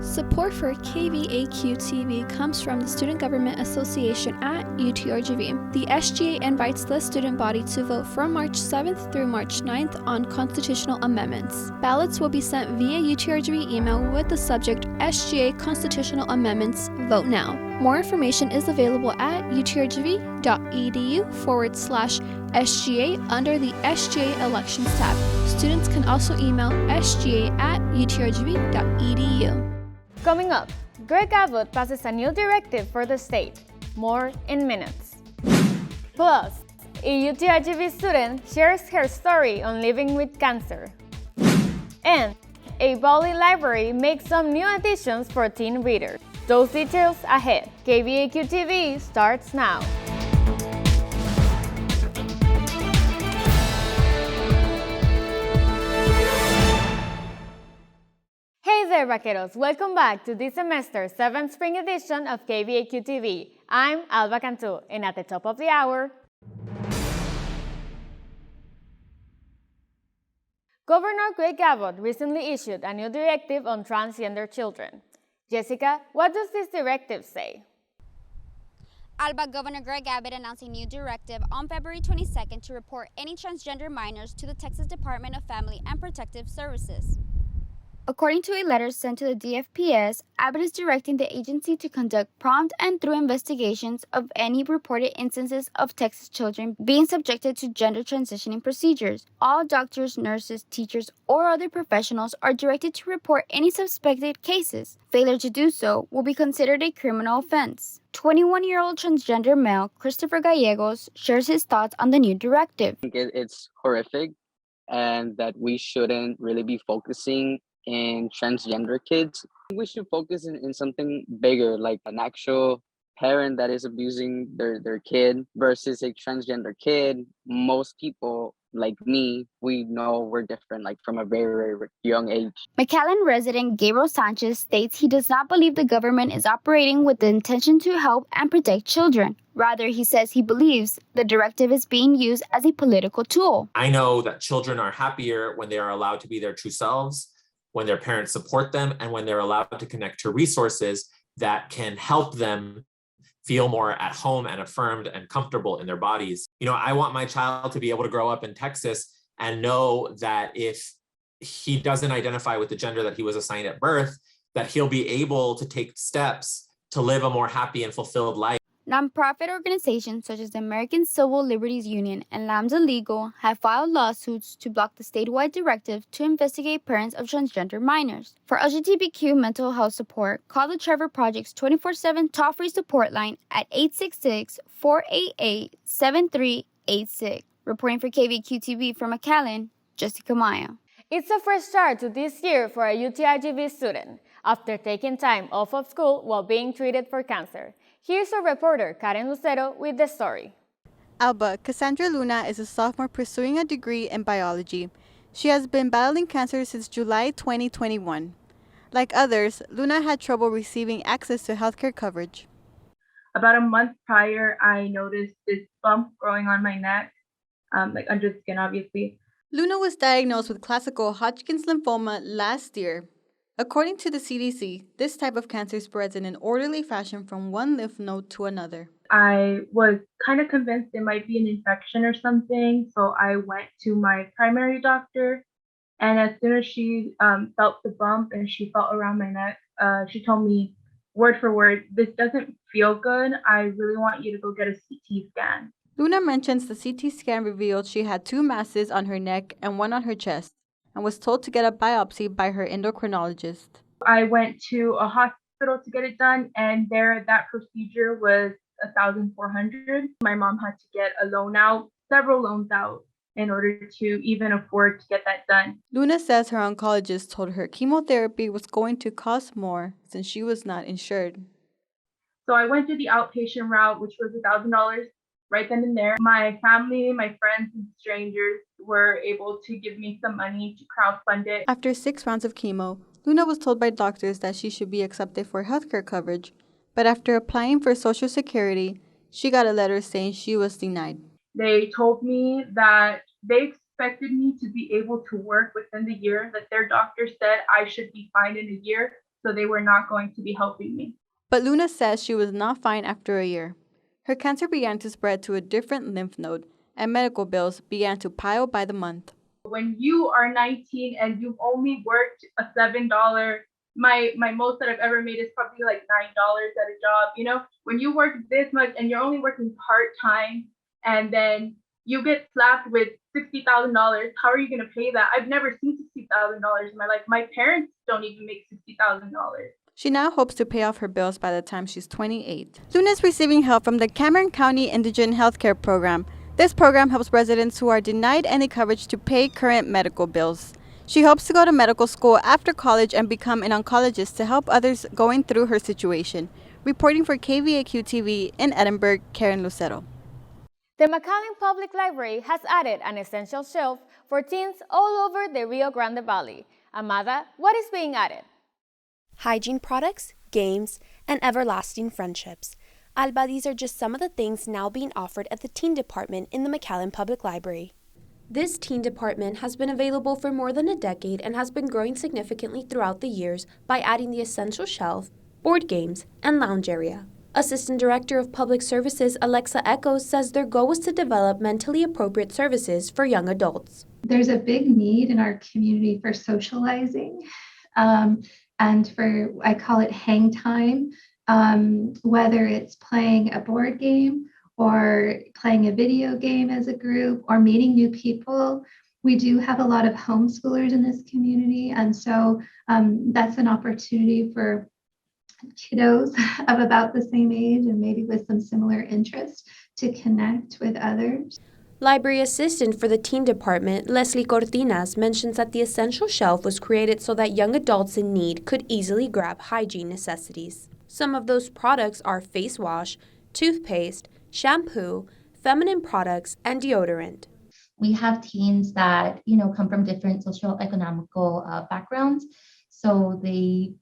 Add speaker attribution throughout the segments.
Speaker 1: Support for KVAQ-TV comes from the Student Government Association at UTRGV. The SGA invites the student body to vote from March 7th through March 9th on constitutional amendments. Ballots will be sent via UTRGV email with the subject SGA Constitutional Amendments. Vote now. More information is available at utrgv.edu/SGA under the SGA Elections tab. Students can also email sga@utrgv.edu.
Speaker 2: Coming up, Greg Abbot passes a new directive for the state. More in minutes. Plus, a UTRGV student shares her story on living with cancer. And a Bali library makes some new additions for teen readers. Those details ahead. KVAQ-TV starts now. Hey there, vaqueros! Welcome back to this semester's 7th spring edition of KVAQ-TV. I'm Alba Cantu, and at the top of the hour, Governor Greg Abbot recently issued a new directive on transgender children. Jessica, what does this directive say?
Speaker 3: Alba, Governor Greg Abbott announced a new directive on February 22nd to report any transgender minors to the Texas Department of Family and Protective Services. According to a letter sent to the DFPS, Abbott is directing the agency to conduct prompt and thorough investigations of any reported instances of Texas children being subjected to gender transitioning procedures. All doctors, nurses, teachers, or other professionals are directed to report any suspected cases. Failure to do so will be considered a criminal offense. 21-year-old transgender male Christopher Gallegos shares his thoughts on the new directive.
Speaker 4: I think it's horrific and that we shouldn't really be focusing in transgender kids. We should focus in something bigger, like an actual parent that is abusing their kid versus a transgender kid. Most people, like me, we know we're different, like from a very, very young age.
Speaker 3: McAllen resident Gabriel Sanchez states he does not believe the government is operating with the intention to help and protect children. Rather, he says he believes the directive is being used as a political tool.
Speaker 5: I know that children are happier when they are allowed to be their true selves, when their parents support them, and when they're allowed to connect to resources that can help them feel more at home and affirmed and comfortable in their bodies. You know, I want my child to be able to grow up in Texas and know that if he doesn't identify with the gender that he was assigned at birth, that he'll be able to take steps to live a more happy and fulfilled life.
Speaker 3: Nonprofit organizations such as the American Civil Liberties Union and Lambda Legal have filed lawsuits to block the statewide directive to investigate parents of transgender minors. For LGBTQ mental health support, call the Trevor Project's 24/7 toll-free support line at 866-488-7386. Reporting for KVAQ-TV from McAllen, Jessica Maya.
Speaker 2: It's a fresh start to this year for a UTRGV student after taking time off of school while being treated for cancer. Here's our reporter, Karen Lucero, with the story.
Speaker 6: Alba, Cassandra Luna is a sophomore pursuing a degree in biology. She has been battling cancer since July 2021. Like others, Luna had trouble receiving access to healthcare coverage.
Speaker 7: About a month prior, I noticed this bump growing on my neck, like under the skin, obviously.
Speaker 6: Luna was diagnosed with classical Hodgkin's lymphoma last year. According to the CDC, this type of cancer spreads in an orderly fashion from one lymph node to another.
Speaker 7: I was kind of convinced it might be an infection or something, so I went to my primary doctor, and as soon as she felt the bump and she felt around my neck, she told me word for word, "This doesn't feel good. I really want you to go get a CT scan."
Speaker 6: Luna mentions the CT scan revealed she had 2 masses on her neck and 1 on her chest, and was told to get a biopsy by her endocrinologist.
Speaker 7: I went to a hospital to get it done, and there that procedure was $1,400. My mom had to get a loan out, several loans out, in order to even afford to get that done.
Speaker 6: Luna says her oncologist told her chemotherapy was going to cost more since she was not insured.
Speaker 7: So I went to the outpatient route, which was $1,000 right then and there. My family, my friends, and strangers were able to give me some money to crowdfund it.
Speaker 6: After 6 rounds of chemo, Luna was told by doctors that she should be accepted for healthcare coverage, but after applying for Social Security, she got a letter saying she was denied.
Speaker 7: They told me that they expected me to be able to work within the year, that their doctor said I should be fine in a year. so they were not going to be helping me.
Speaker 6: But Luna says she was not fine after a year. Her cancer began to spread to a different lymph node, and medical bills began to pile by the month.
Speaker 7: When you are 19 and you've only worked a $7, my most that I've ever made is probably like $9 at a job. You know, when you work this much and you're only working part-time and then you get slapped with $60,000, how are you going to pay that? I've never seen $60,000 in my life. My parents don't even make $60,000.
Speaker 6: She now hopes to pay off her bills by the time she's 28. Luna is receiving help from the Cameron County Indigent Healthcare Program. This program helps residents who are denied any coverage to pay current medical bills. She hopes to go to medical school after college and become an oncologist to help others going through her situation. Reporting for KVAQ-TV in Edinburgh, Karen Lucero.
Speaker 2: The McAllen Public Library has added an essential shelf for teens all over the Rio Grande Valley. Amada, what is being added?
Speaker 8: Hygiene products, games, and everlasting friendships. Alba, these are just some of the things now being offered at the teen department in the McAllen Public Library. This teen department has been available for more than a decade and has been growing significantly throughout the years by adding the essential shelf, board games, and lounge area. Assistant Director of Public Services Alexa Echoes says their goal was to develop mentally appropriate services for young adults.
Speaker 9: There's a big need in our community for socializing and for, I call it hang time, whether it's playing a board game or playing a video game as a group or meeting new people. We do have a lot of homeschoolers in this community, and so that's an opportunity for kiddos of about the same age and maybe with some similar interests to connect with others.
Speaker 8: Library assistant for the teen department, Leslie Cortinas, mentions that the essential shelf was created so that young adults in need could easily grab hygiene necessities. Some of those products are face wash, toothpaste, shampoo, feminine products, and deodorant.
Speaker 10: We have teens that, come from different socioeconomical backgrounds, so they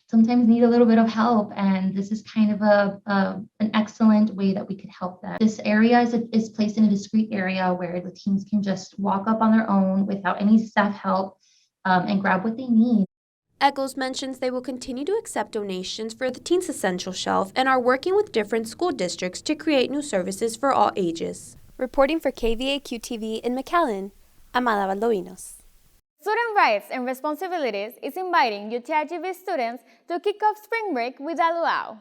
Speaker 10: sometimes need a little bit of help, and this is kind of an excellent way that we could help them. This area is placed in a discrete area where the teens can just walk up on their own without any staff help and grab what they need.
Speaker 8: Eccles mentions they will continue to accept donations for the Teens Essential Shelf and are working with different school districts to create new services for all ages. Reporting for KVAQ-TV in McAllen, Amada Valdovinos.
Speaker 2: Student Rights and Responsibilities is inviting UTRGV students to kick off spring break with a luau.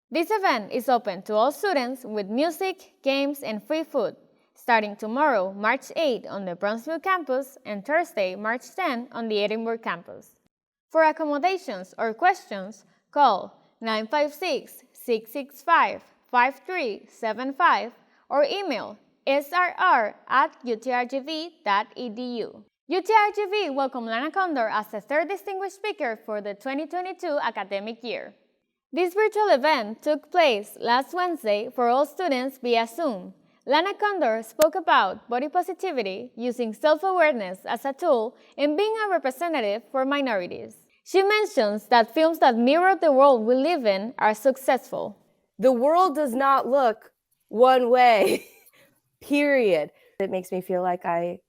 Speaker 2: This event is open to all students with music, games, and free food, starting tomorrow, March 8 on the Bronzeville campus and Thursday, March 10 on the Edinburgh campus. For accommodations or questions, call 956-665-5375 or email srr@utrgv.edu. UTRGV welcomed Lana Condor as the third distinguished speaker for the 2022 academic year. This virtual event took place last Wednesday for all students via Zoom. Lana Condor spoke about body positivity, using self-awareness as a tool, and being a representative for minorities. She mentions that films that mirror the world we live in are successful.
Speaker 11: The world does not look one way, period. It makes me feel like I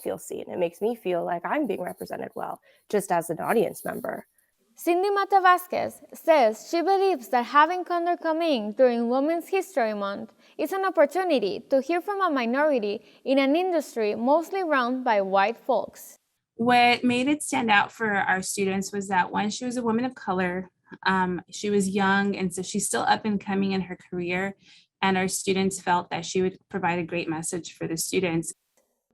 Speaker 11: feel seen. It makes me feel like I'm being represented well, just as an audience member.
Speaker 2: Cindy Mata Vasquez says she believes that having Condor come in during Women's History Month is an opportunity to hear from a minority in an industry mostly run by white folks.
Speaker 12: What made it stand out for our students was that, one, she was a woman of color. She was young, and so she's still up and coming in her career. And our students felt that she would provide a great message for the students.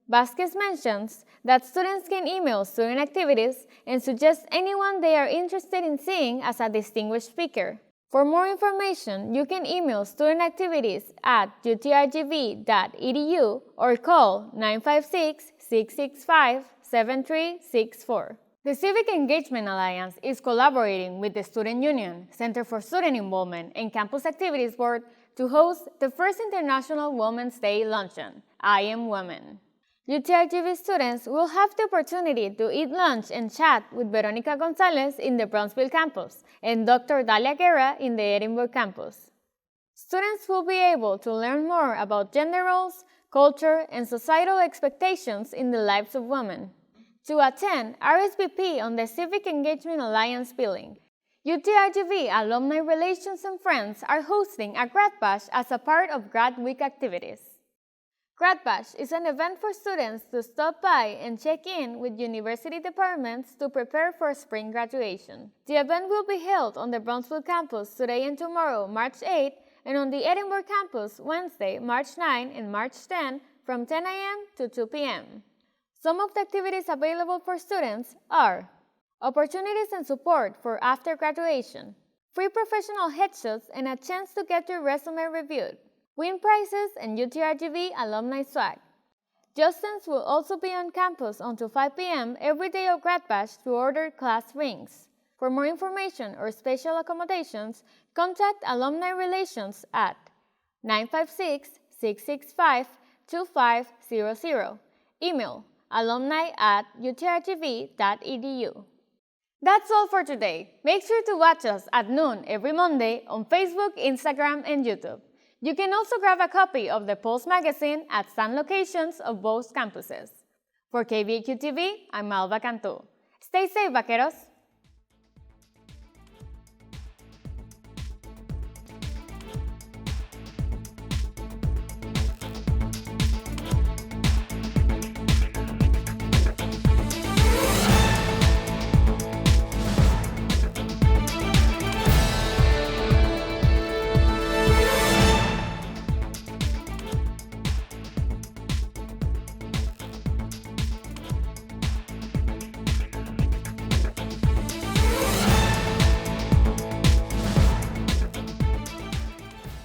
Speaker 2: Vasquez mentions that students can email student activities and suggest anyone they are interested in seeing as a distinguished speaker. For more information, you can email studentactivities@utrgv.edu or call 956-665-7364. The Civic Engagement Alliance is collaborating with the Student Union, Center for Student Involvement, and Campus Activities Board to host the first International Women's Day Luncheon, I Am Women. UTRGV students will have the opportunity to eat lunch and chat with Veronica Gonzalez in the Bronzeville campus and Dr. Dalia Guerra in the Edinburgh campus. Students will be able to learn more about gender roles, culture, and societal expectations in the lives of women. To attend, RSVP on the Civic Engagement Alliance billing. UTRGV Alumni Relations and Friends are hosting a Grad Bash as a part of Grad Week activities. Grad Bash is an event for students to stop by and check in with university departments to prepare for spring graduation. The event will be held on the Brownsville campus today and tomorrow, March 8, and on the Edinburgh campus Wednesday, March 9 and March 10 from 10 a.m. to 2 p.m. Some of the activities available for students are opportunities and support for after graduation, free professional headshots and a chance to get your resume reviewed, win prizes and UTRGV alumni swag. Justins will also be on campus until 5 p.m. every day of Grad Bash to order class rings. For more information or special accommodations, contact Alumni Relations at 956-665-2500. Email alumni@utrgv.edu. That's all for today. Make sure to watch us at noon every Monday on Facebook, Instagram, and YouTube. You can also grab a copy of the Pulse magazine at stand locations of both campuses. For KVAQ-TV, I'm Alba Cantu. Stay safe, vaqueros!